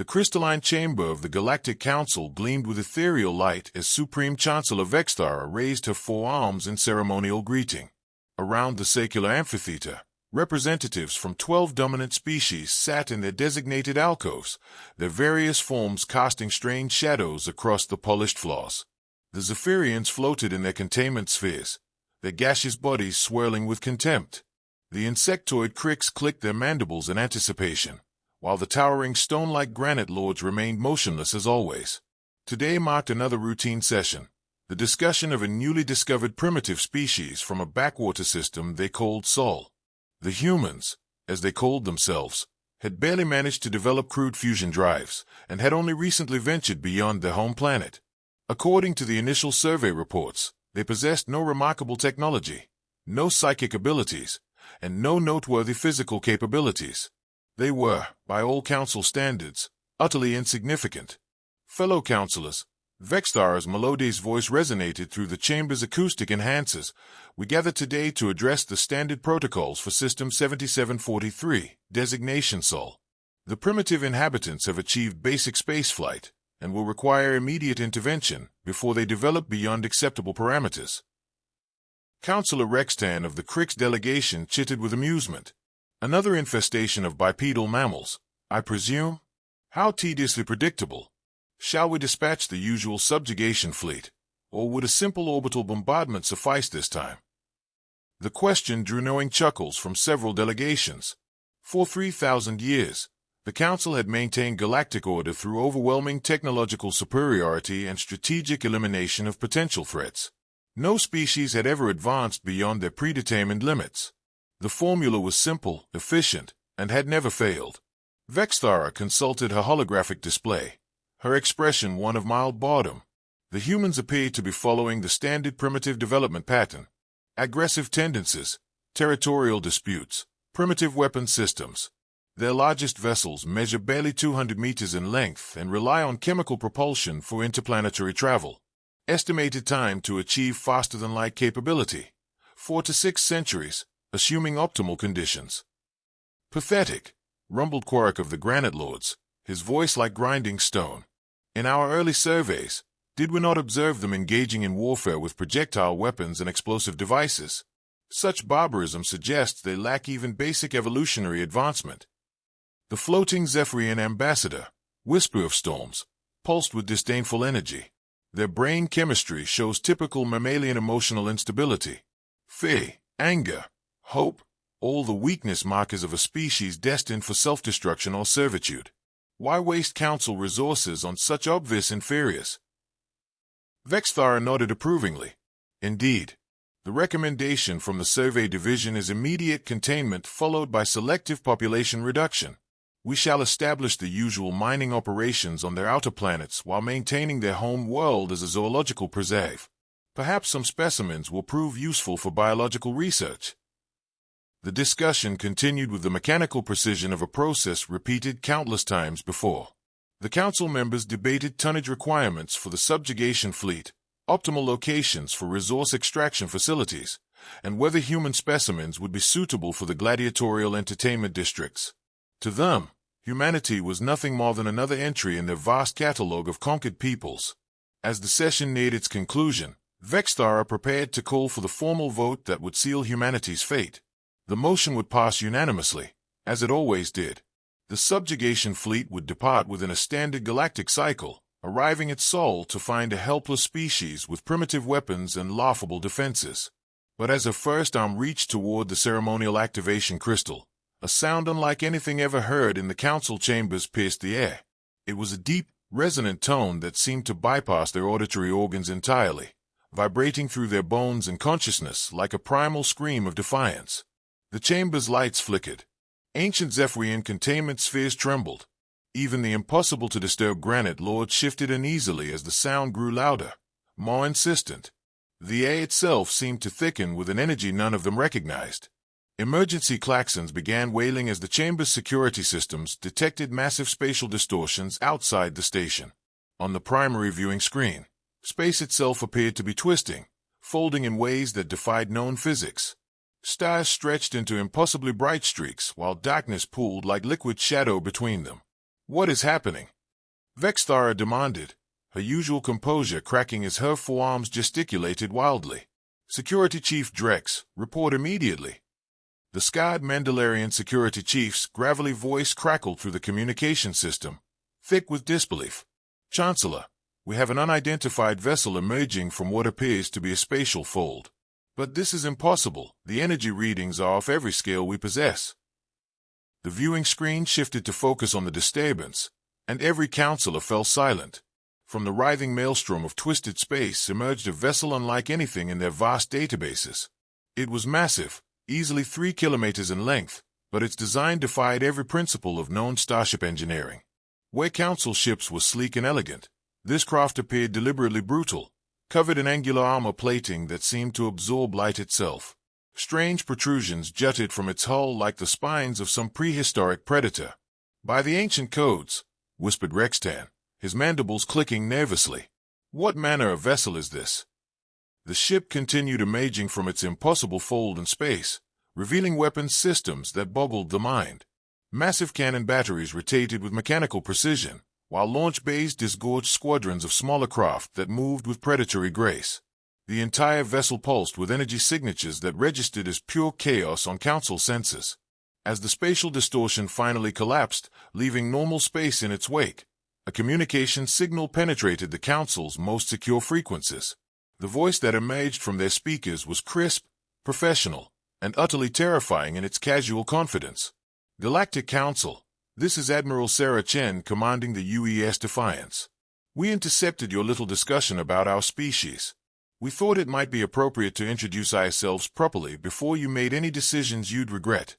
The crystalline chamber of the Galactic Council gleamed with ethereal light as Supreme Chancellor Vextara raised her forearms in ceremonial greeting. Around the circular amphitheater, representatives from 12 dominant species sat in their designated alcoves, their various forms casting strange shadows across the polished floors. The Zephyrians floated in their containment spheres, their gaseous bodies swirling with contempt. The insectoid cricks clicked their mandibles in anticipation, while the towering stone-like granite lords remained motionless as always. Today marked another routine session, the discussion of a newly discovered primitive species from a backwater system they called Sol. The humans, as they called themselves, had barely managed to develop crude fusion drives, and had only recently ventured beyond their home planet. According to the initial survey reports, they possessed no remarkable technology, no psychic abilities, and no noteworthy physical capabilities. They were, by all council standards, utterly insignificant. Fellow councillors, Vextara's melodious voice resonated through the chamber's acoustic enhancers. We gather today to address the standard protocols for System 7743, designation Sol. The primitive inhabitants have achieved basic spaceflight, and will require immediate intervention before they develop beyond acceptable parameters. Councillor Rextan of the Crix delegation chittered with amusement. Another infestation of bipedal mammals, I presume? How tediously predictable. Shall we dispatch the usual subjugation fleet, or would a simple orbital bombardment suffice this time? The question drew knowing chuckles from several delegations. For 3,000 years, the Council had maintained galactic order through overwhelming technological superiority and strategic elimination of potential threats. No species had ever advanced beyond their predetermined limits. The formula was simple, efficient, and had never failed. Vextara consulted her holographic display, her expression one of mild boredom. The humans appeared to be following the standard primitive development pattern. Aggressive tendencies, territorial disputes, primitive weapon systems. Their largest vessels measure barely 200 meters in length and rely on chemical propulsion for interplanetary travel. Estimated time to achieve faster-than-light capability, 4 to 6 centuries, assuming optimal conditions. Pathetic, rumbled Quark of the Granite Lords, his voice like grinding stone. In our early surveys, did we not observe them engaging in warfare with projectile weapons and explosive devices? Such barbarism suggests they lack even basic evolutionary advancement. The floating Zephyrian ambassador, whisper of storms, pulsed with disdainful energy. Their brain chemistry shows typical mammalian emotional instability. Fear, anger, hope, all the weakness markers of a species destined for self-destruction or servitude. Why waste council resources on such obvious inferiors? Vextara nodded approvingly. Indeed, the recommendation from the survey division is immediate containment followed by selective population reduction. We shall establish the usual mining operations on their outer planets while maintaining their home world as a zoological preserve. Perhaps some specimens will prove useful for biological research. The discussion continued with the mechanical precision of a process repeated countless times before. The council members debated tonnage requirements for the subjugation fleet, optimal locations for resource extraction facilities, and whether human specimens would be suitable for the gladiatorial entertainment districts. To them, humanity was nothing more than another entry in their vast catalogue of conquered peoples. As the session neared its conclusion, Vextara prepared to call for the formal vote that would seal humanity's fate. The motion would pass unanimously, as it always did. The subjugation fleet would depart within a standard galactic cycle, arriving at Sol to find a helpless species with primitive weapons and laughable defenses. But as her first arm reached toward the ceremonial activation crystal, a sound unlike anything ever heard in the council chambers pierced the air. It was a deep, resonant tone that seemed to bypass their auditory organs entirely, vibrating through their bones and consciousness like a primal scream of defiance. The chamber's lights flickered. Ancient Zephyrian containment spheres trembled. Even the impossible-to-disturb granite lord shifted uneasily as the sound grew louder, more insistent. The air itself seemed to thicken with an energy none of them recognized. Emergency klaxons began wailing as the chamber's security systems detected massive spatial distortions outside the station. On the primary viewing screen, space itself appeared to be twisting, folding in ways that defied known physics. Stars stretched into impossibly bright streaks while darkness pooled like liquid shadow between them. What is happening? Vexthara demanded, her usual composure cracking as her forearms gesticulated wildly. Security Chief Drex, report immediately. The scarred Mandalorian security chief's gravelly voice crackled through the communication system, thick with disbelief. Chancellor, we have an unidentified vessel emerging from what appears to be a spatial fold. But this is impossible. The energy readings are off every scale we possess. The viewing screen shifted to focus on the disturbance, and every counselor fell silent. From the writhing maelstrom of twisted space emerged a vessel unlike anything in their vast databases. It was massive, easily 3 kilometers in length, but its design defied every principle of known starship engineering. Where council ships were sleek and elegant, this craft appeared deliberately brutal, covered in angular armor plating that seemed to absorb light itself. Strange protrusions jutted from its hull like the spines of some prehistoric predator. By the ancient codes, whispered Rextan, his mandibles clicking nervously. What manner of vessel is this? The ship continued emerging from its impossible fold in space, revealing weapons systems that boggled the mind. Massive cannon batteries rotated with mechanical precision, while launch bays disgorged squadrons of smaller craft that moved with predatory grace. The entire vessel pulsed with energy signatures that registered as pure chaos on Council sensors. As the spatial distortion finally collapsed, leaving normal space in its wake, a communication signal penetrated the Council's most secure frequencies. The voice that emerged from their speakers was crisp, professional, and utterly terrifying in its casual confidence. Galactic Council, this is Admiral Chen commanding the UES Defiance. We intercepted your little discussion about our species. We thought it might be appropriate to introduce ourselves properly before you made any decisions you'd regret.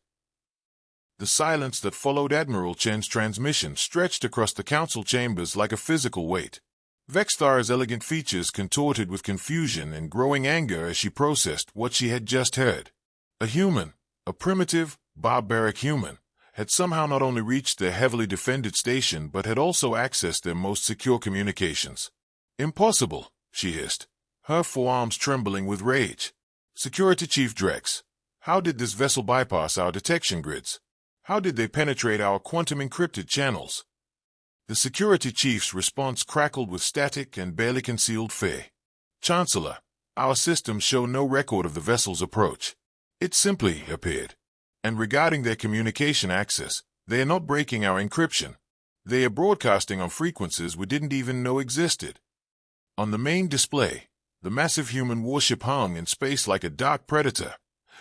The silence that followed Admiral Chen's transmission stretched across the council chambers like a physical weight. Vexthara's elegant features contorted with confusion and growing anger as she processed what she had just heard. A human, a primitive, barbaric human, had somehow not only reached their heavily defended station but had also accessed their most secure communications. Impossible, she hissed, her forearms trembling with rage. Security Chief Drex, how did this vessel bypass our detection grids? How did they penetrate our quantum-encrypted channels? The security chief's response crackled with static and barely concealed fear. Chancellor, our systems show no record of the vessel's approach. It simply appeared. And regarding their communication access, they are not breaking our encryption. They are broadcasting on frequencies we didn't even know existed. On the main display, the massive human warship hung in space like a dark predator,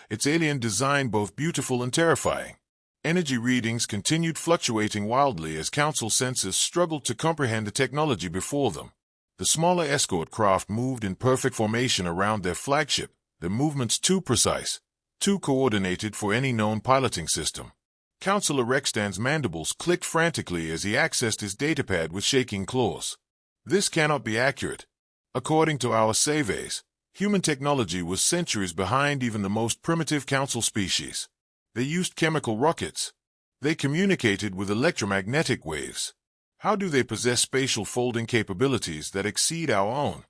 its alien design both beautiful and terrifying. Energy readings continued fluctuating wildly as Council sensors struggled to comprehend the technology before them. The smaller escort craft moved in perfect formation around their flagship, their movements too precise, too coordinated for any known piloting system. Councillor Rextan's mandibles clicked frantically as he accessed his datapad with shaking claws. This cannot be accurate. According to our surveys, human technology was centuries behind even the most primitive Council species. They used chemical rockets. They communicated with electromagnetic waves. How do they possess spatial folding capabilities that exceed our own?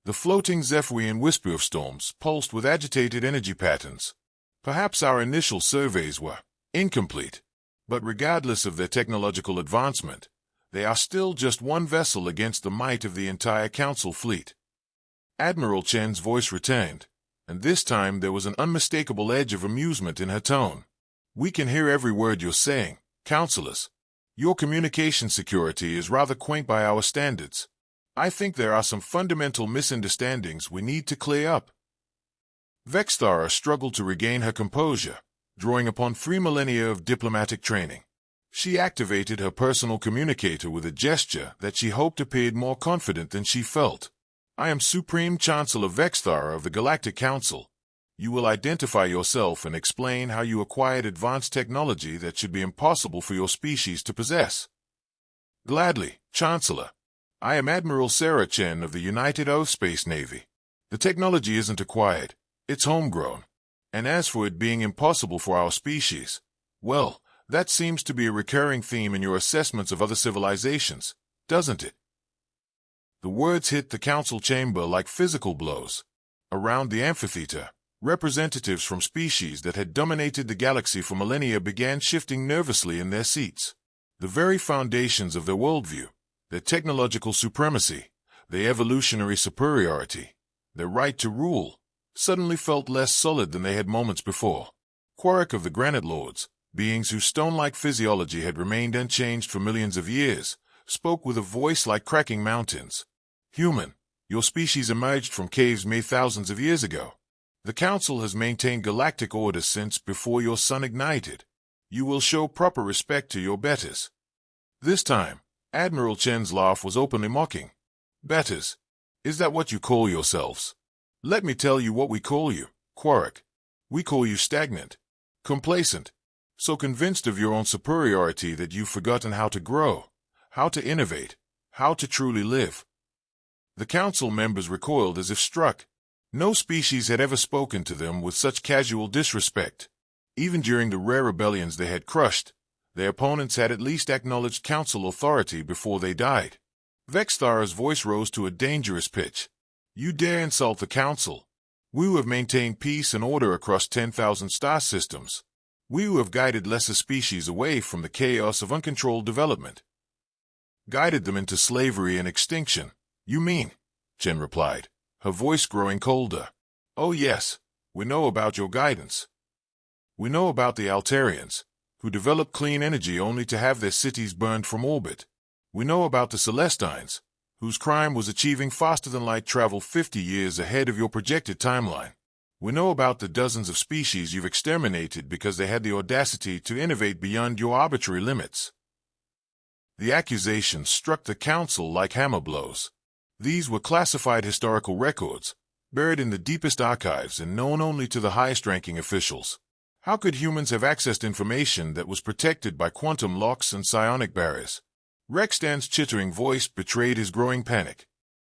The floating Zephyrian whisper of storms pulsed with agitated energy patterns. Perhaps our initial surveys were incomplete, but regardless of their technological advancement, they are still just one vessel against the might of the entire Council fleet. Admiral Chen's voice returned, and this time there was an unmistakable edge of amusement in her tone. We can hear every word you're saying, Councillors. Your communication security is rather quaint by our standards. I think there are some fundamental misunderstandings we need to clear up. Vexthara struggled to regain her composure, drawing upon 3 millennia of diplomatic training. She activated her personal communicator with a gesture that she hoped appeared more confident than she felt. I am Supreme Chancellor Vexthara of the Galactic Council. You will identify yourself and explain how you acquired advanced technology that should be impossible for your species to possess. Gladly, Chancellor. I am Admiral Chen of the United Space Navy. The technology isn't acquired, it's homegrown. And as for it being impossible for our species, well, that seems to be a recurring theme in your assessments of other civilizations, doesn't it? The words hit the council chamber like physical blows. Around the amphitheater, representatives from species that had dominated the galaxy for millennia began shifting nervously in their seats. The very foundations of their worldview, their technological supremacy, their evolutionary superiority, their right to rule, suddenly felt less solid than they had moments before. Quark of the Granite Lords, beings whose stone-like physiology had remained unchanged for millions of years, spoke with a voice like cracking mountains. Human, your species emerged from caves made thousands of years ago. The Council has maintained galactic order since before your sun ignited. You will show proper respect to your betters. This time, Admiral Chen's laugh was openly mocking. Betters? Is that what you call yourselves? Let me tell you what we call you, Quark. We call you stagnant, complacent, so convinced of your own superiority that you've forgotten how to grow, how to innovate, how to truly live. The Council members recoiled as if struck. No species had ever spoken to them with such casual disrespect. Even during the rare rebellions they had crushed, their opponents had at least acknowledged Council authority before they died. Vexthara's voice rose to a dangerous pitch. You dare insult the Council? We who have maintained peace and order across 10,000 star systems. We who have guided lesser species away from the chaos of uncontrolled development. Guided them into slavery and extinction, you mean? Chen replied, her voice growing colder. Oh yes, we know about your guidance. We know about the Altarians, who develop clean energy only to have their cities burned from orbit. We know about the Celestines, whose crime was achieving faster-than-light travel 50 years ahead of your projected timeline. We know about the dozens of species you've exterminated because they had the audacity to innovate beyond your arbitrary limits. The accusations struck the Council like hammer blows. These were classified historical records, buried in the deepest archives and known only to the highest-ranking officials. How could humans have accessed information that was protected by quantum locks and psionic barriers? Rextan's chittering voice betrayed his growing panic.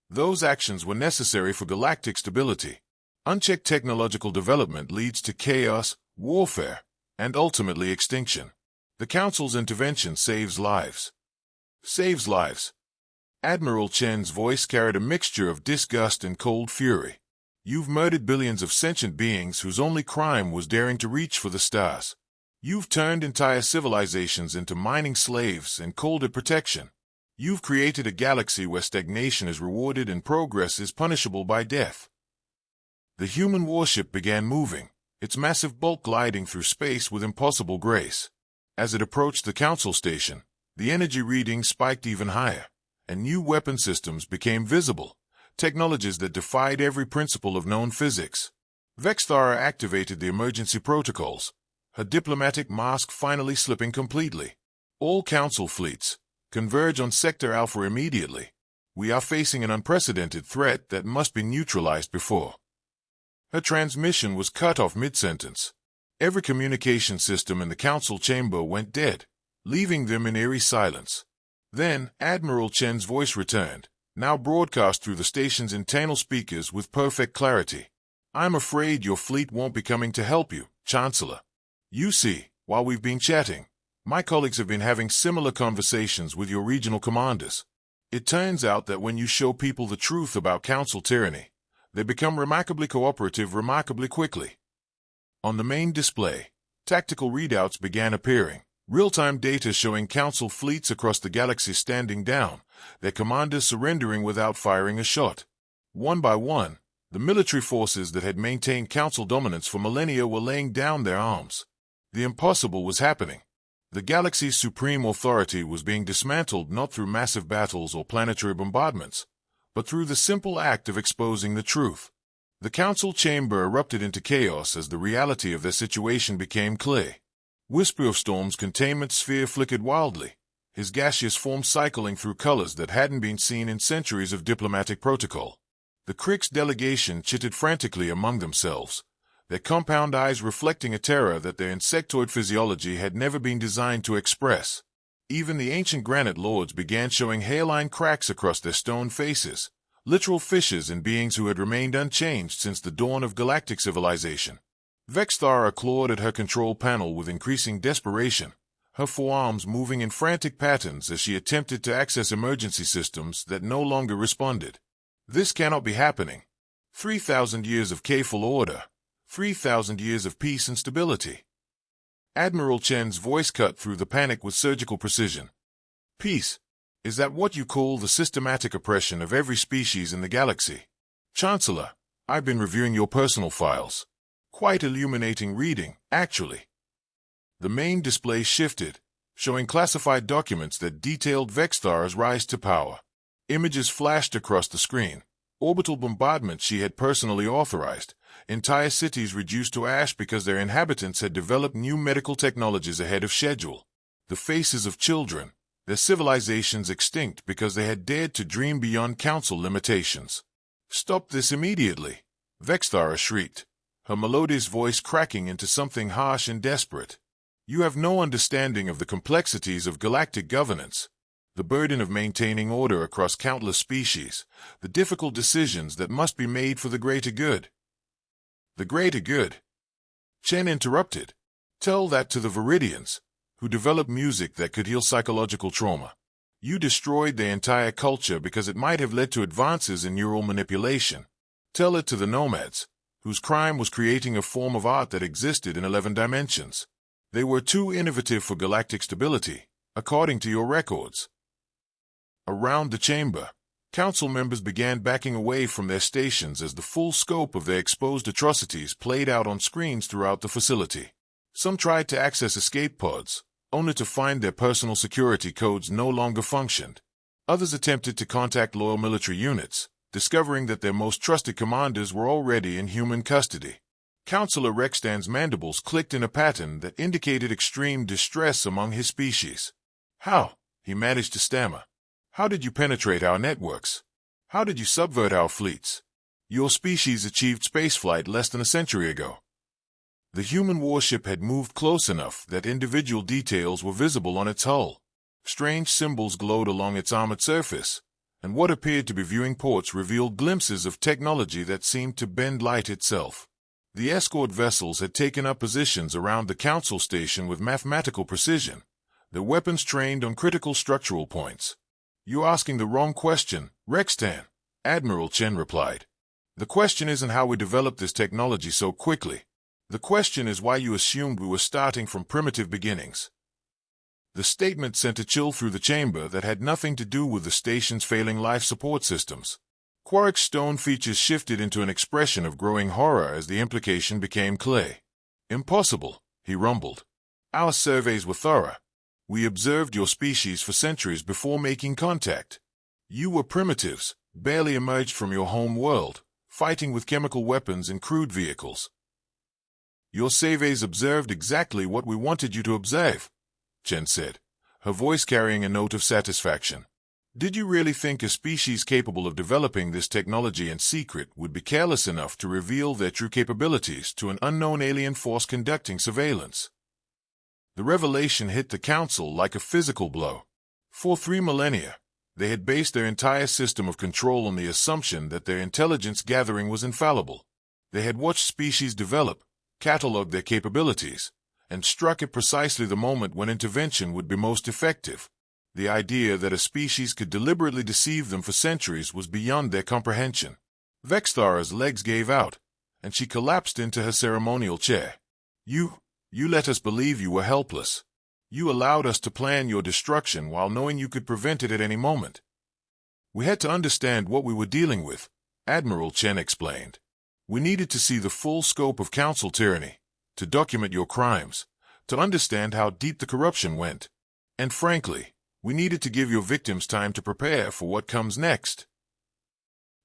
Those actions were necessary for galactic stability. Unchecked technological development leads to chaos, warfare, and ultimately extinction. The Council's intervention saves lives. Saves lives. Admiral Chen's voice carried a mixture of disgust and cold fury. You've murdered billions of sentient beings whose only crime was daring to reach for the stars. You've turned entire civilizations into mining slaves and called it protection. You've created a galaxy where stagnation is rewarded and progress is punishable by death. The human warship began moving, its massive bulk gliding through space with impossible grace. As it approached the Council station, the energy readings spiked even higher, and new weapon systems became visible, technologies that defied every principle of known physics. Vexthara activated the emergency protocols, her diplomatic mask finally slipping completely. All Council fleets, converge on Sector Alpha immediately. We are facing an unprecedented threat that must be neutralized before. Her transmission was cut off mid-sentence. Every communication system in the Council chamber went dead, leaving them in eerie silence. Then, Admiral Chen's voice returned, now broadcast through the station's internal speakers with perfect clarity. I'm afraid your fleet won't be coming to help you, Chancellor. You see, while we've been chatting, my colleagues have been having similar conversations with your regional commanders. It turns out that when you show people the truth about Council tyranny, they become remarkably cooperative remarkably quickly. On the main display, tactical readouts began appearing, real-time data showing Council fleets across the galaxy standing down, their commanders surrendering without firing a shot. One by one, the military forces that had maintained Council dominance for millennia were laying down their arms. The impossible was happening. The galaxy's supreme authority was being dismantled not through massive battles or planetary bombardments, but through the simple act of exposing the truth. The Council chamber erupted into chaos as the reality of their situation became clear. Whisper of Storm's containment sphere flickered wildly, his gaseous form cycling through colors that hadn't been seen in centuries of diplomatic protocol. The Crick's delegation chittered frantically among themselves, their compound eyes reflecting a terror that their insectoid physiology had never been designed to express. Even the ancient granite lords began showing hairline cracks across their stone faces, literal fissures in beings who had remained unchanged since the dawn of galactic civilization. Vexthara clawed at her control panel with increasing desperation, her forearms moving in frantic patterns as she attempted to access emergency systems that no longer responded. This cannot be happening. 3,000 years of careful order, 3,000 years of peace and stability. Admiral Chen's voice cut through the panic with surgical precision. Peace. Is that what you call the systematic oppression of every species in the galaxy? Chancellor, I've been reviewing your personal files. Quite illuminating reading, actually. The main display shifted, showing classified documents that detailed Vextar's rise to power. Images flashed across the screen. Orbital bombardment she had personally authorized. Entire cities reduced to ash because their inhabitants had developed new medical technologies ahead of schedule. The faces of children, their civilizations extinct because they had dared to dream beyond council limitations. Stop this immediately, Vextara shrieked, her melodious voice cracking into something harsh and desperate. You have no understanding of the complexities of galactic governance, the burden of maintaining order across countless species, the difficult decisions that must be made for the greater good. The greater good? Chen interrupted. Tell that to the Viridians, who developed music that could heal psychological trauma. You destroyed their entire culture because it might have led to advances in neural manipulation. Tell it to the nomads, whose crime was creating a form of art that existed in 11 dimensions. They were too innovative for galactic stability, according to your records. Around the chamber, council members began backing away from their stations as the full scope of their exposed atrocities played out on screens throughout the facility. Some tried to access escape pods, only to find their personal security codes no longer functioned. Others attempted to contact loyal military units, discovering that their most trusted commanders were already in human custody. Councillor Rextan's mandibles clicked in a pattern that indicated extreme distress among his species. How? He managed to stammer. How did you penetrate our networks? How did you subvert our fleets? Your species achieved spaceflight less than a century ago. The human warship had moved close enough that individual details were visible on its hull. Strange symbols glowed along its armored surface, and what appeared to be viewing ports revealed glimpses of technology that seemed to bend light itself. The escort vessels had taken up positions around the council station with mathematical precision, their weapons trained on critical structural points. You're asking the wrong question, Rextan, Admiral Chen replied. The question isn't how we developed this technology so quickly. The question is why you assumed we were starting from primitive beginnings. The statement sent a chill through the chamber that had nothing to do with the station's failing life support systems. Quark's stone features shifted into an expression of growing horror as the implication became clear. Impossible, he rumbled. Our surveys were thorough. We observed your species for centuries before making contact. You were primitives, barely emerged from your home world, fighting with chemical weapons and crude vehicles. Your surveys observed exactly what we wanted you to observe, Chen said, her voice carrying a note of satisfaction. Did you really think a species capable of developing this technology in secret would be careless enough to reveal their true capabilities to an unknown alien force conducting surveillance? The revelation hit the Council like a physical blow. For 3 millennia, they had based their entire system of control on the assumption that their intelligence gathering was infallible. They had watched species develop, catalogued their capabilities, and struck at precisely the moment when intervention would be most effective. The idea that a species could deliberately deceive them for centuries was beyond their comprehension. Vextara's legs gave out, and she collapsed into her ceremonial chair. You let us believe you were helpless. You allowed us to plan your destruction while knowing you could prevent it at any moment. We had to understand what we were dealing with, Admiral Chen explained. We needed to see the full scope of council tyranny, to document your crimes, to understand how deep the corruption went. And frankly, we needed to give your victims time to prepare for what comes next.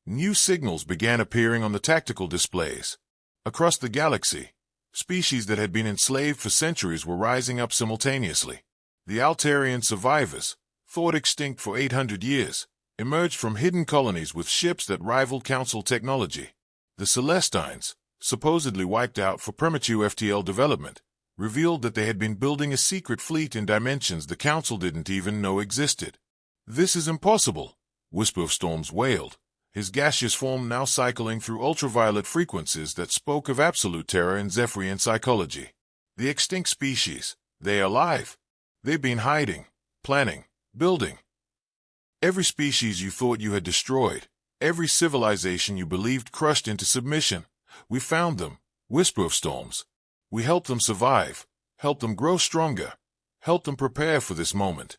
New signals began appearing on the tactical displays. Across the galaxy, species that had been enslaved for centuries were rising up simultaneously. The Altarian survivors, thought extinct for 800 years, emerged from hidden colonies with ships that rivaled council technology. The Celestines, supposedly wiped out for premature FTL development, revealed that they had been building a secret fleet in dimensions the Council didn't even know existed. This is impossible, Whisper of Storms wailed, his gaseous form now cycling through ultraviolet frequencies that spoke of absolute terror in Zephyrian psychology. The extinct species, they are alive. They've been hiding, planning, building. Every species you thought you had destroyed, every civilization you believed crushed into submission, we found them, Whisper of Storms. We helped them survive, helped them grow stronger, helped them prepare for this moment.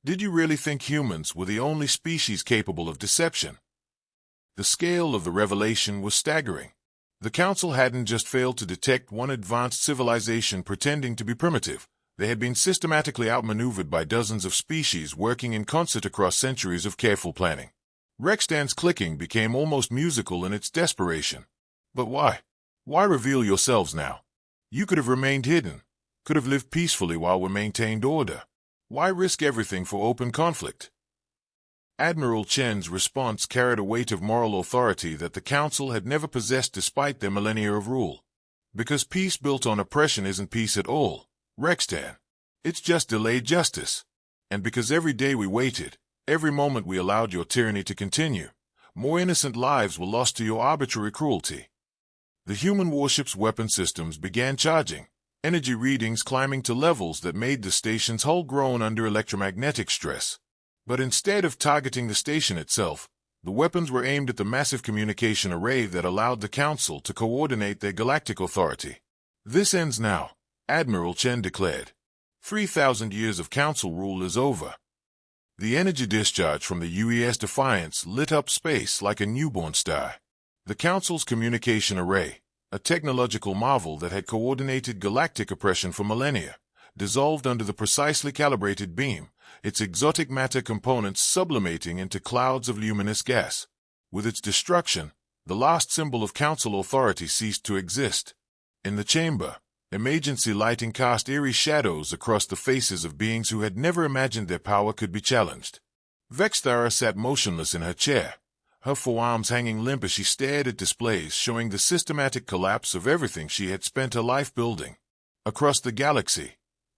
Did you really think humans were the only species capable of deception? The scale of the revelation was staggering. The Council hadn't just failed to detect one advanced civilization pretending to be primitive. They had been systematically outmaneuvered by dozens of species working in concert across centuries of careful planning. Rexstan's clicking became almost musical in its desperation. But why? Why reveal yourselves now? You could have remained hidden, could have lived peacefully while we maintained order. Why risk everything for open conflict? Admiral Chen's response carried a weight of moral authority that the Council had never possessed despite their millennia of rule. Because peace built on oppression isn't peace at all, Rextan. It's just delayed justice. And because every day we waited, every moment we allowed your tyranny to continue, more innocent lives were lost to your arbitrary cruelty. The human warship's weapon systems began charging, energy readings climbing to levels that made the station's hull groan under electromagnetic stress. But instead of targeting the station itself, the weapons were aimed at the massive communication array that allowed the Council to coordinate their galactic authority. This ends now, Admiral Chen declared. 3,000 years of Council rule is over. The energy discharge from the UES Defiance lit up space like a newborn star. The Council's communication array, a technological marvel that had coordinated galactic oppression for millennia, dissolved under the precisely calibrated beam, its exotic matter components sublimating into clouds of luminous gas. With its destruction, the last symbol of Council authority ceased to exist. In the chamber, emergency lighting cast eerie shadows across the faces of beings who had never imagined their power could be challenged. Vexthara sat motionless in her chair, her forearms hanging limp as she stared at displays showing the systematic collapse of everything she had spent her life building. Across the galaxy,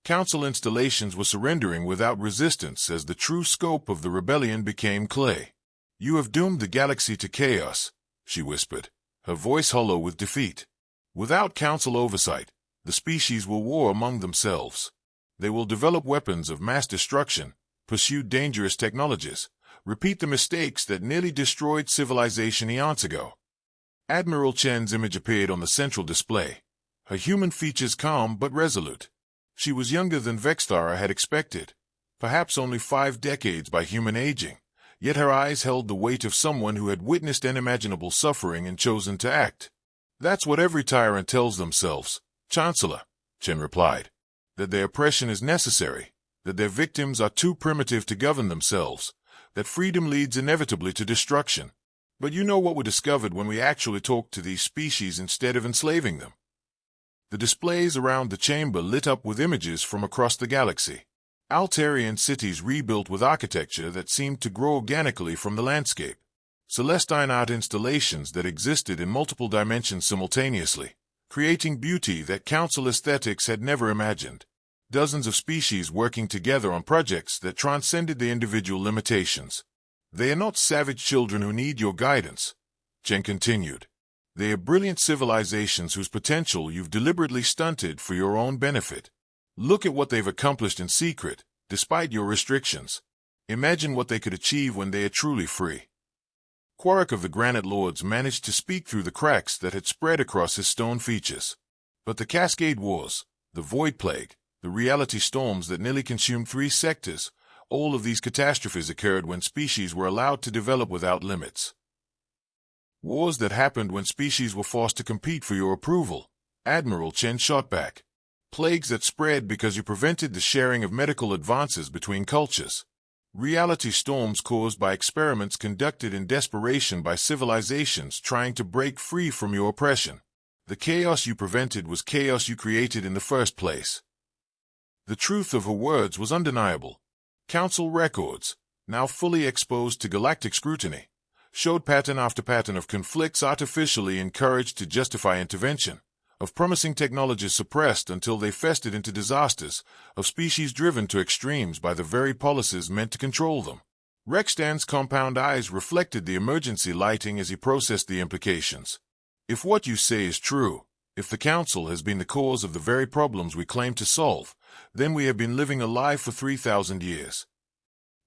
Council installations were surrendering without resistance as the true scope of the rebellion became clear. "You have doomed the galaxy to chaos," she whispered, her voice hollow with defeat. "Without Council oversight, the species will war among themselves. They will develop weapons of mass destruction, pursue dangerous technologies, repeat the mistakes that nearly destroyed civilization eons ago." Admiral Chen's image appeared on the central display, her human features calm but resolute. She was younger than Vexthara had expected, perhaps only 5 decades by human aging, yet her eyes held the weight of someone who had witnessed unimaginable suffering and chosen to act. "That's what every tyrant tells themselves, Chancellor," Chen replied, "that their oppression is necessary, that their victims are too primitive to govern themselves, that freedom leads inevitably to destruction. But you know what we discovered when we actually talked to these species instead of enslaving them." The displays around the chamber lit up with images from across the galaxy. Altarian cities rebuilt with architecture that seemed to grow organically from the landscape. Celestine art installations that existed in multiple dimensions simultaneously, creating beauty that Council aesthetics had never imagined. Dozens of species working together on projects that transcended the individual limitations. "They are not savage children who need your guidance," Chen continued. "They are brilliant civilizations whose potential you've deliberately stunted for your own benefit. Look at what they've accomplished in secret, despite your restrictions. Imagine what they could achieve when they are truly free." Quark of the Granite Lords managed to speak through the cracks that had spread across his stone features. But the Cascade Wars, the Void Plague, the reality storms that nearly consumed 3 sectors, all of these catastrophes occurred when species were allowed to develop without limits. "Wars that happened when species were forced to compete for your approval," Admiral Chen shot back. "Plagues that spread because you prevented the sharing of medical advances between cultures. Reality storms caused by experiments conducted in desperation by civilizations trying to break free from your oppression. The chaos you prevented was chaos you created in the first place." The truth of her words was undeniable. Council records, now fully exposed to galactic scrutiny, showed pattern after pattern of conflicts artificially encouraged to justify intervention, of promising technologies suppressed until they festered into disasters, of species driven to extremes by the very policies meant to control them. Rexstan's compound eyes reflected the emergency lighting as he processed the implications. "If what you say is true, if the Council has been the cause of the very problems we claim to solve, then we have been living a lie for 3,000 years.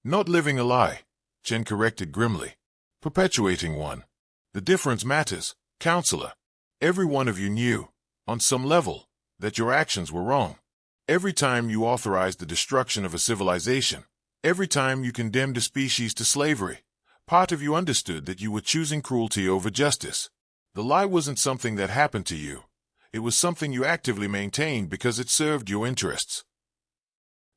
"Not living a lie," Chen corrected grimly. "Perpetuating one. The difference matters, Counselor. Every one of you knew, on some level, that your actions were wrong. Every time you authorized the destruction of a civilization, Every time you condemned a species to slavery, part of you understood that you were choosing cruelty over justice. The lie wasn't something that happened to you. It was something you actively maintained because it served your interests.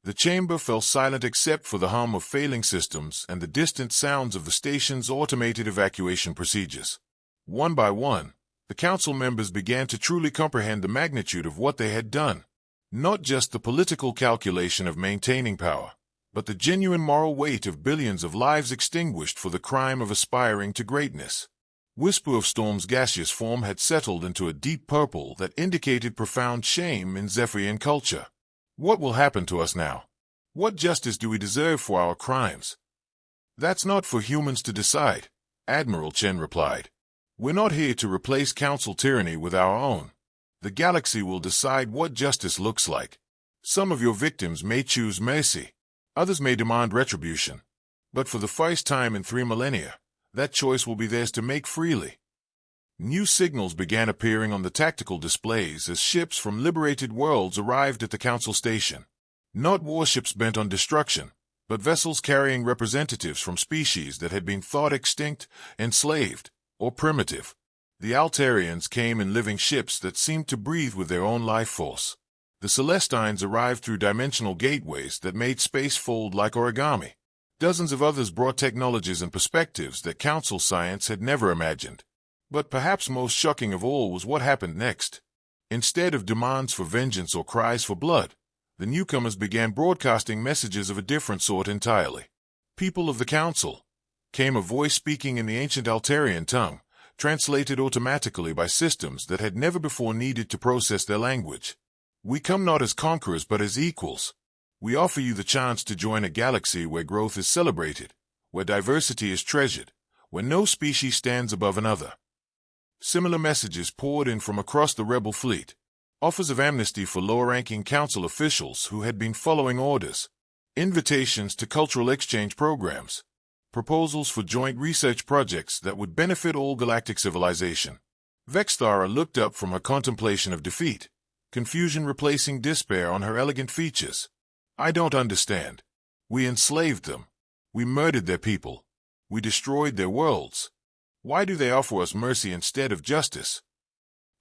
The chamber fell silent except for the hum of failing systems and the distant sounds of the station's automated evacuation procedures. One by one, the council members began to truly comprehend the magnitude of what they had done. Not just the political calculation of maintaining power, but the genuine moral weight of billions of lives extinguished for the crime of aspiring to greatness. Whisper of Storm's gaseous form had settled into a deep purple that indicated profound shame in Zephyrian culture. What will happen to us now? What justice do we deserve for our crimes? That's not for humans to decide, Admiral Chen replied. We're not here to replace council tyranny with our own. The galaxy will decide what justice looks like. Some of your victims may choose mercy. Others may demand retribution. But for the first time in 3 millennia, that choice will be theirs to make freely. New signals began appearing on the tactical displays as ships from liberated worlds arrived at the council station. Not warships bent on destruction, but vessels carrying representatives from species that had been thought extinct, enslaved, or primitive. The Altarians came in living ships that seemed to breathe with their own life force. The Celestines arrived through dimensional gateways that made space fold like origami. Dozens of others brought technologies and perspectives that council science had never imagined. But perhaps most shocking of all was what happened next. Instead of demands for vengeance or cries for blood, the newcomers began broadcasting messages of a different sort entirely. People of the council, came a voice speaking in the ancient Altarian tongue, translated automatically by systems that had never before needed to process their language. We come not as conquerors but as equals. We offer you the chance to join a galaxy where growth is celebrated, where diversity is treasured, where no species stands above another. Similar messages poured in from across the rebel fleet, offers of amnesty for lower-ranking council officials who had been following orders, invitations to cultural exchange programs, proposals for joint research projects that would benefit all galactic civilization. Vexthara looked up from her contemplation of defeat, confusion replacing despair on her elegant features. I don't understand. We enslaved them. We murdered their people. We destroyed their worlds. Why do they offer us mercy instead of justice?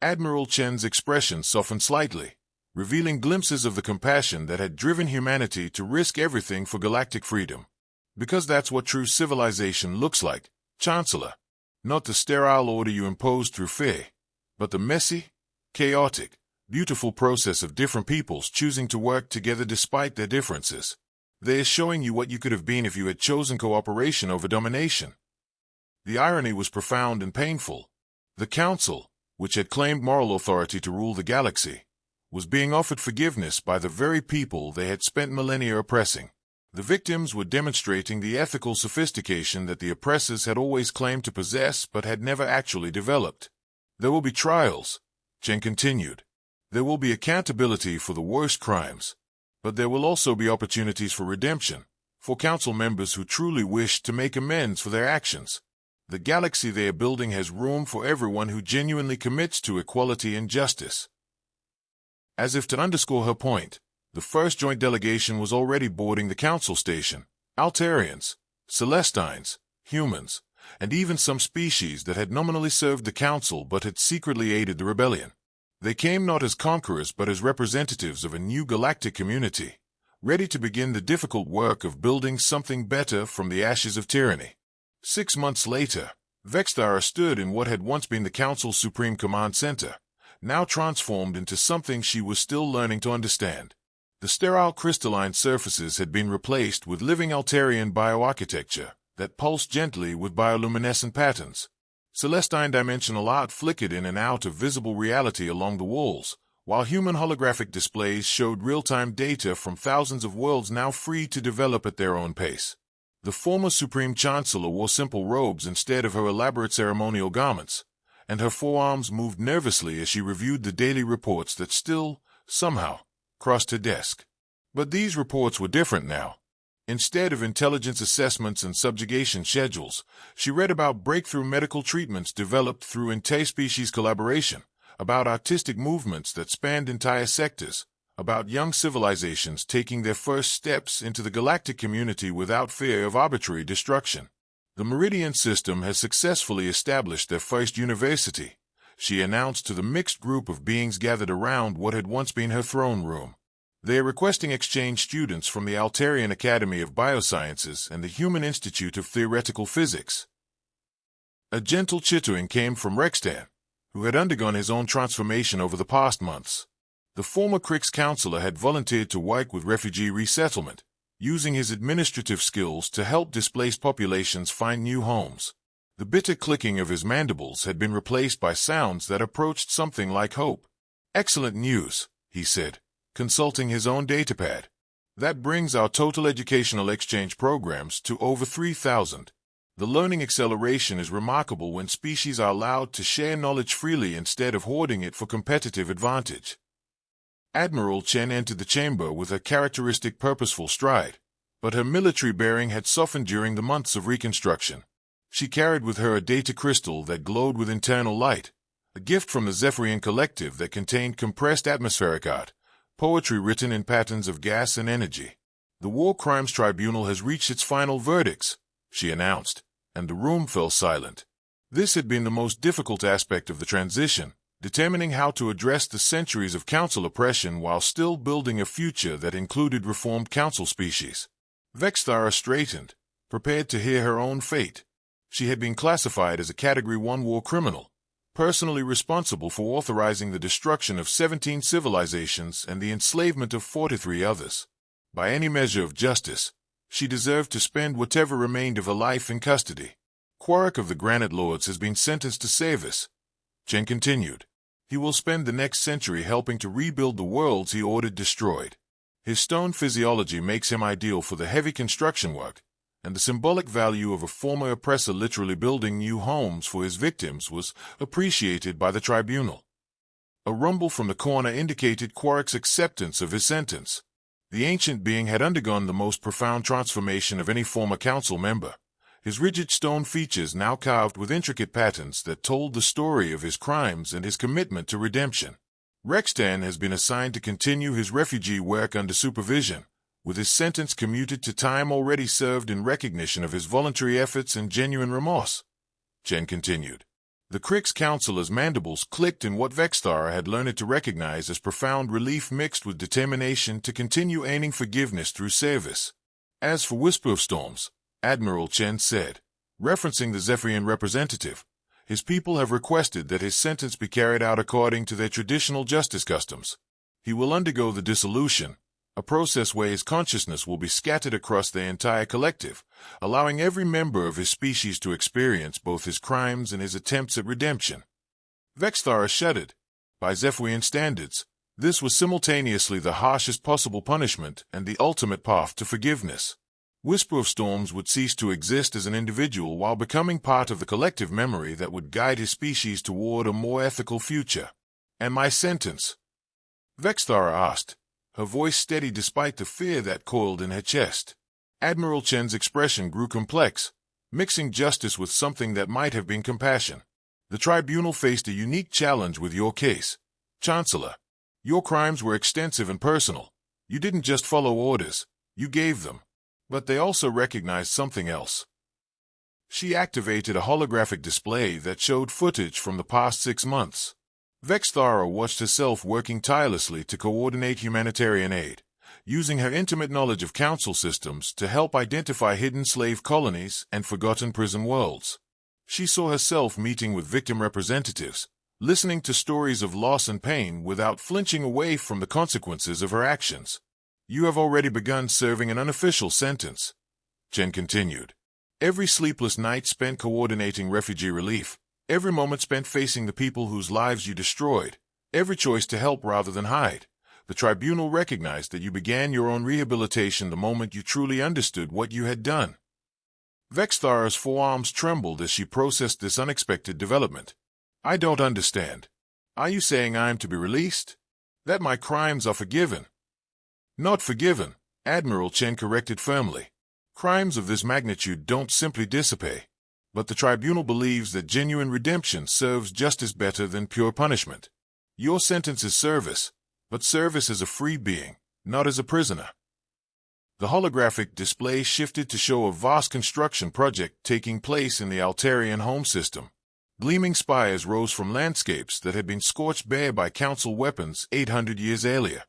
Admiral Chen's expression softened slightly, revealing glimpses of the compassion that had driven humanity to risk everything for galactic freedom. Because that's what true civilization looks like, Chancellor. Not the sterile order you imposed through fear, but the messy, chaotic, beautiful process of different peoples choosing to work together despite their differences. They are showing you what you could have been if you had chosen cooperation over domination. The irony was profound and painful. The Council, which had claimed moral authority to rule the galaxy, was being offered forgiveness by the very people they had spent millennia oppressing. The victims were demonstrating the ethical sophistication that the oppressors had always claimed to possess but had never actually developed. There will be trials, Chen continued. There will be accountability for the worst crimes, but there will also be opportunities for redemption, for council members who truly wish to make amends for their actions. The galaxy they are building has room for everyone who genuinely commits to equality and justice. As if to underscore her point, the first joint delegation was already boarding the council station. Altarians, Celestines, humans, and even some species that had nominally served the council but had secretly aided the rebellion. They came not as conquerors but as representatives of a new galactic community, ready to begin the difficult work of building something better from the ashes of tyranny. 6 months later, Vexthara stood in what had once been the Council's Supreme Command Center, now transformed into something she was still learning to understand. The sterile crystalline surfaces had been replaced with living Altarian bioarchitecture that pulsed gently with bioluminescent patterns. Celestine dimensional art flickered in and out of visible reality along the walls, while human holographic displays showed real-time data from thousands of worlds now free to develop at their own pace. The former Supreme Chancellor wore simple robes instead of her elaborate ceremonial garments, and her forearms moved nervously as she reviewed the daily reports that still, somehow, crossed her desk. But these reports were different now. Instead of intelligence assessments and subjugation schedules, she read about breakthrough medical treatments developed through interspecies collaboration, about artistic movements that spanned entire sectors, about young civilizations taking their first steps into the galactic community without fear of arbitrary destruction. The Meridian system has successfully established their first university, she announced to the mixed group of beings gathered around what had once been her throne room. They are requesting exchange students from the Altarian Academy of Biosciences and the Human Institute of Theoretical Physics. A gentle chittering came from Rextan, who had undergone his own transformation over the past months. The former Crix counselor had volunteered to work with refugee resettlement, using his administrative skills to help displaced populations find new homes. The bitter clicking of his mandibles had been replaced by sounds that approached something like hope. "Excellent news," he said, consulting his own datapad. "That brings our total educational exchange programs to over 3,000. The learning acceleration is remarkable when species are allowed to share knowledge freely instead of hoarding it for competitive advantage." Admiral Chen entered the chamber with a characteristic purposeful stride, but her military bearing had softened during the months of reconstruction. She carried with her a data crystal that glowed with internal light, a gift from the Zephyrian Collective that contained compressed atmospheric art, poetry written in patterns of gas and energy. "The War Crimes Tribunal has reached its final verdicts," she announced, and the room fell silent. This had been the most difficult aspect of the transition, determining how to address the centuries of council oppression while still building a future that included reformed council species. Vexthara straightened, prepared to hear her own fate. She had been classified as a Category 1 war criminal, personally responsible for authorizing the destruction of 17 civilizations and the enslavement of 43 others. By any measure of justice, she deserved to spend whatever remained of her life in custody. "Quark of the Granite Lords has been sentenced to service," Chen continued. "He will spend the next century helping to rebuild the worlds he ordered destroyed. His stone physiology makes him ideal for the heavy construction work, and the symbolic value of a former oppressor literally building new homes for his victims was appreciated by the tribunal." A rumble from the corner indicated Quark's acceptance of his sentence. The ancient being had undergone the most profound transformation of any former council member, his rigid stone features now carved with intricate patterns that told the story of his crimes and his commitment to redemption. Rextan has been assigned to continue his refugee work under supervision, with his sentence commuted to time already served in recognition of his voluntary efforts and genuine remorse, Chen continued. The Crix counselor's mandibles clicked in what Vexthara had learned to recognize as profound relief mixed with determination to continue earning forgiveness through service. "As for Whisper of Storms," Admiral Chen said, referencing the Zephyrian representative, "his people have requested that his sentence be carried out according to their traditional justice customs. He will undergo the dissolution, a process where his consciousness will be scattered across the entire collective, allowing every member of his species to experience both his crimes and his attempts at redemption." Vexthara shuddered. By Zephyrian standards, this was simultaneously the harshest possible punishment and the ultimate path to forgiveness. Whisper of Storms would cease to exist as an individual while becoming part of the collective memory that would guide his species toward a more ethical future. "And my sentence?" Vexthara asked, her voice steady despite the fear that coiled in her chest. Admiral Chen's expression grew complex, mixing justice with something that might have been compassion. "The tribunal faced a unique challenge with your case, Chancellor. Your crimes were extensive and personal. You didn't just follow orders, you gave them. But they also recognized something else." She activated a holographic display that showed footage from the past 6 months. Vexthara watched herself working tirelessly to coordinate humanitarian aid, using her intimate knowledge of council systems to help identify hidden slave colonies and forgotten prison worlds. She saw herself meeting with victim representatives, listening to stories of loss and pain without flinching away from the consequences of her actions. "You have already begun serving an unofficial sentence," Chen continued. "Every sleepless night spent coordinating refugee relief, every moment spent facing the people whose lives you destroyed, every choice to help rather than hide. The tribunal recognized that you began your own rehabilitation the moment you truly understood what you had done." Vexthara's forearms trembled as she processed this unexpected development. "I don't understand. Are you saying I am to be released? That my crimes are forgiven?" "Not forgiven," Admiral Chen corrected firmly. "Crimes of this magnitude don't simply dissipate. But the tribunal believes that genuine redemption serves justice better than pure punishment. Your sentence is service, but service as a free being, not as a prisoner. The holographic display shifted to show a vast construction project taking place in the Altarian home system. Gleaming spires rose from landscapes that had been scorched bare by Council weapons 800 years earlier.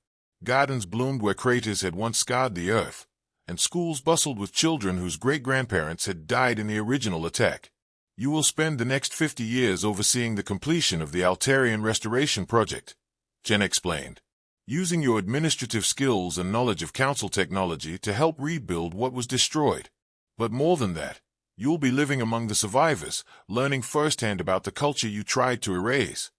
Gardens bloomed where craters had once scarred the earth, and schools bustled with children whose great-grandparents had died in the original attack. You will spend the next 50 years overseeing the completion of the Altarian restoration project, Chen explained, using your administrative skills and knowledge of Council technology to help rebuild what was destroyed. But more than that, you'll be living among the survivors, learning firsthand about the culture you tried to erase.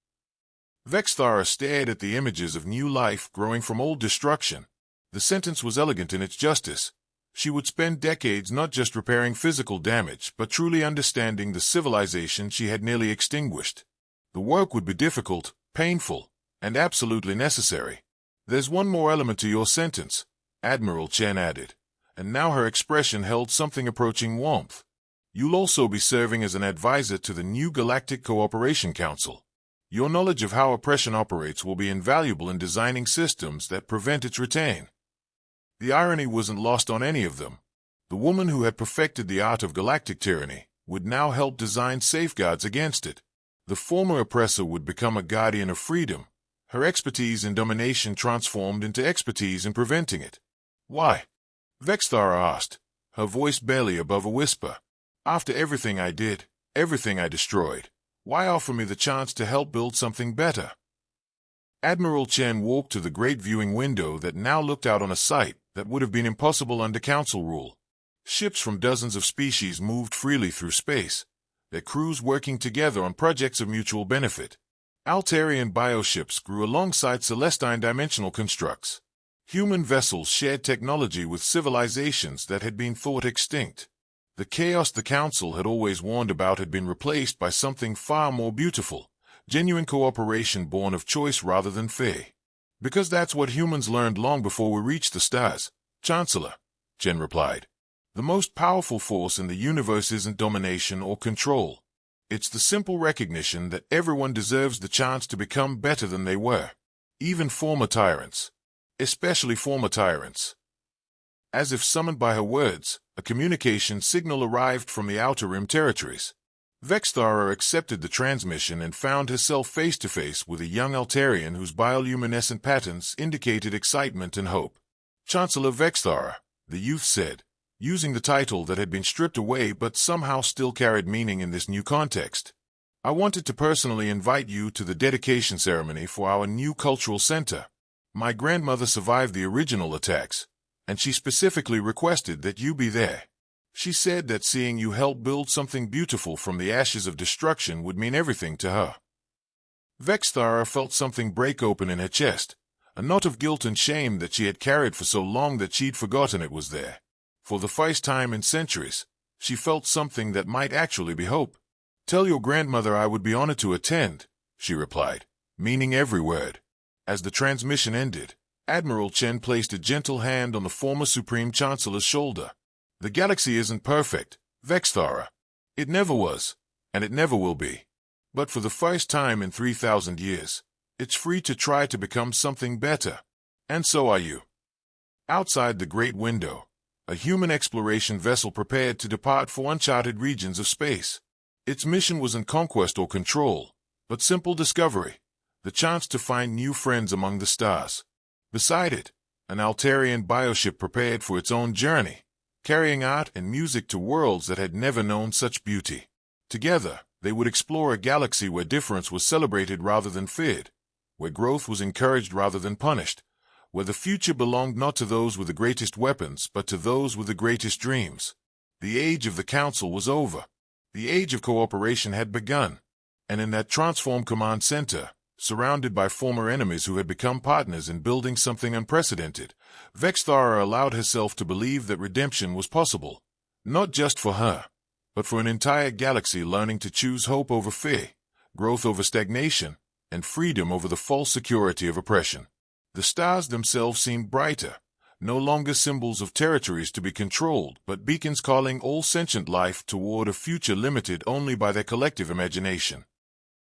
Vexthara stared at the images of new life growing from old destruction. The sentence was elegant in its justice. She would spend decades not just repairing physical damage, but truly understanding the civilization she had nearly extinguished. The work would be difficult, painful, and absolutely necessary. There's one more element to your sentence, Admiral Chen added, and now her expression held something approaching warmth. You'll also be serving as an advisor to the new Galactic Cooperation Council. Your knowledge of how oppression operates will be invaluable in designing systems that prevent its return. The irony wasn't lost on any of them. The woman who had perfected the art of galactic tyranny would now help design safeguards against it. The former oppressor would become a guardian of freedom, her expertise in domination transformed into expertise in preventing it. Why? Vexthara asked, her voice barely above a whisper. After everything I did, everything I destroyed, why offer me the chance to help build something better? Admiral Chen walked to the great viewing window that now looked out on a site that would have been impossible under Council rule. Ships from dozens of species moved freely through space, their crews working together on projects of mutual benefit. Altarian bioships grew alongside Celestine dimensional constructs. Human vessels shared technology with civilizations that had been thought extinct. The chaos the Council had always warned about had been replaced by something far more beautiful, genuine cooperation born of choice rather than fear. Because that's what humans learned long before we reached the stars, Chancellor, Chen replied. The most powerful force in the universe isn't domination or control. It's the simple recognition that everyone deserves the chance to become better than they were, even former tyrants. Especially former tyrants. As if summoned by her words, a communication signal arrived from the Outer Rim territories. Vexthara accepted the transmission and found herself face-to-face with a young Altarian whose bioluminescent patterns indicated excitement and hope. Chancellor Vexthara, the youth said, using the title that had been stripped away but somehow still carried meaning in this new context. I wanted to personally invite you to the dedication ceremony for our new cultural center. My grandmother survived the original attacks, and she specifically requested that you be there. She said that seeing you help build something beautiful from the ashes of destruction would mean everything to her. Vexthara felt something break open in her chest, a knot of guilt and shame that she had carried for so long that she'd forgotten it was there. For the first time in centuries, she felt something that might actually be hope. Tell your grandmother I would be honored to attend, she replied, meaning every word. As the transmission ended, Admiral Chen placed a gentle hand on the former Supreme Chancellor's shoulder. The galaxy isn't perfect, Vexthara. It never was, and it never will be. But for the first time in 3,000 years, it's free to try to become something better. And so are you. Outside the great window, a human exploration vessel prepared to depart for uncharted regions of space. Its mission wasn't conquest or control, but simple discovery, the chance to find new friends among the stars. Beside it, an Altarian bioship prepared for its own journey, carrying art and music to worlds that had never known such beauty. Together, they would explore a galaxy where difference was celebrated rather than feared, where growth was encouraged rather than punished, where the future belonged not to those with the greatest weapons but to those with the greatest dreams. The age of the Council was over. The age of cooperation had begun, and in that transformed command center, surrounded by former enemies who had become partners in building something unprecedented, Vexthara allowed herself to believe that redemption was possible, not just for her, but for an entire galaxy learning to choose hope over fear, growth over stagnation, and freedom over the false security of oppression. The stars themselves seemed brighter, no longer symbols of territories to be controlled, but beacons calling all sentient life toward a future limited only by their collective imagination.